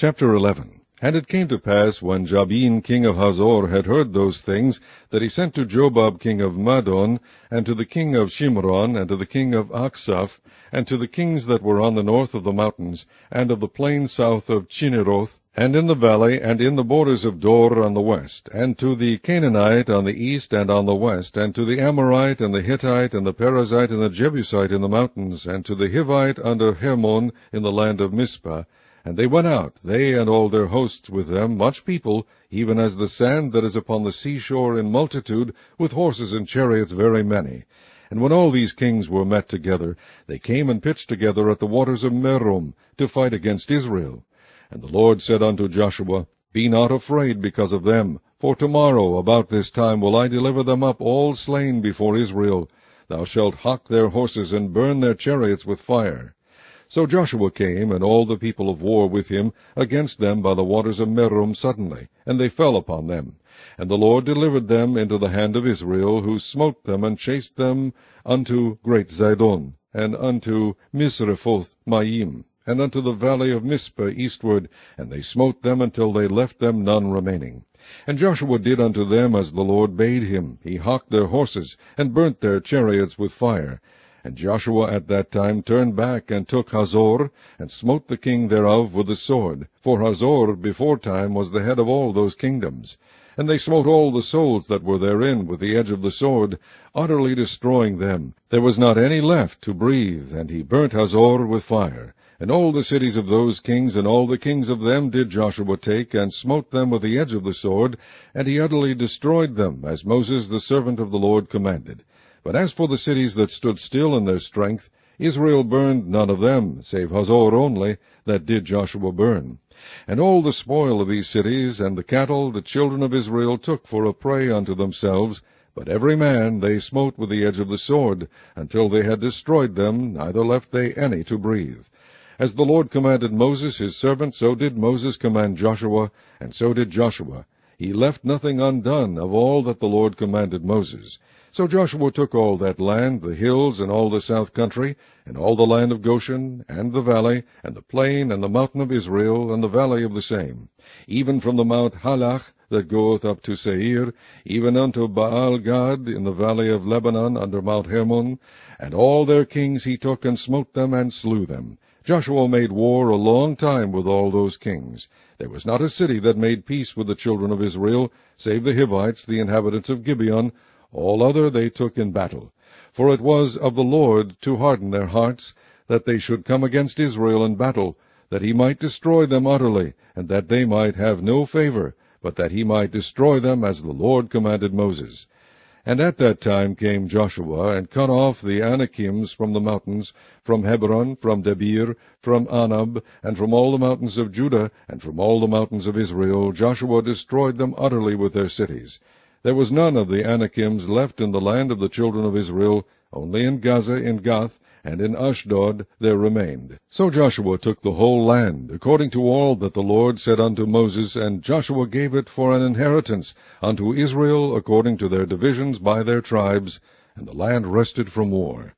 Chapter 11. And it came to pass, when Jabin king of Hazor had heard those things, that he sent to Jobab king of Madon, and to the king of Shimron, and to the king of Achshaph, and to the kings that were on the north of the mountains, and of the plain south of Chinneroth, and in the valley, and in the borders of Dor on the west, and to the Canaanite on the east and on the west, and to the Amorite, and the Hittite, and the Perizzite, and the Jebusite in the mountains, and to the Hivite under Hermon in the land of Mizpah. And they went out, they and all their hosts with them, much people, even as the sand that is upon the seashore in multitude, with horses and chariots very many. And when all these kings were met together, they came and pitched together at the waters of Merom, to fight against Israel. And the Lord said unto Joshua, Be not afraid because of them, for tomorrow about this time will I deliver them up all slain before Israel. Thou shalt hock their horses, and burn their chariots with fire. So Joshua came, and all the people of war with him, against them by the waters of Merom suddenly, and they fell upon them. And the Lord delivered them into the hand of Israel, who smote them, and chased them unto great Zidon, and unto Misrephoth Maim, and unto the valley of Mizpah eastward, and they smote them until they left them none remaining. And Joshua did unto them as the Lord bade him. He hocked their horses, and burnt their chariots with fire. And Joshua at that time turned back, and took Hazor, and smote the king thereof with the sword. For Hazor beforetime was the head of all those kingdoms. And they smote all the souls that were therein with the edge of the sword, utterly destroying them. There was not any left to breathe, and he burnt Hazor with fire. And all the cities of those kings, and all the kings of them did Joshua take, and smote them with the edge of the sword, and he utterly destroyed them, as Moses the servant of the Lord commanded. But as for the cities that stood still in their strength, Israel burned none of them, save Hazor only, that did Joshua burn. And all the spoil of these cities, and the cattle, the children of Israel took for a prey unto themselves, but every man they smote with the edge of the sword, until they had destroyed them, neither left they any to breathe. As the Lord commanded Moses his servant, so did Moses command Joshua, and so did Joshua. He left nothing undone of all that the Lord commanded Moses. So Joshua took all that land, the hills, and all the south country, and all the land of Goshen, and the valley, and the plain, and the mountain of Israel, and the valley of the same, even from the mount Halach that goeth up to Seir, even unto Baal-Gad in the valley of Lebanon under Mount Hermon, and all their kings he took, and smote them, and slew them. Joshua made war a long time with all those kings. There was not a city that made peace with the children of Israel, save the Hivites, the inhabitants of Gibeon. All other they took in battle. For it was of the Lord to harden their hearts, that they should come against Israel in battle, that he might destroy them utterly, and that they might have no favor, but that he might destroy them as the Lord commanded Moses. And at that time came Joshua, and cut off the Anakims from the mountains, from Hebron, from Debir, from Anab, and from all the mountains of Judah, and from all the mountains of Israel. Joshua destroyed them utterly with their cities. There was none of the Anakims left in the land of the children of Israel, only in Gaza, in Gath, and in Ashdod there remained. So Joshua took the whole land, according to all that the Lord said unto Moses, and Joshua gave it for an inheritance unto Israel according to their divisions by their tribes, and the land rested from war.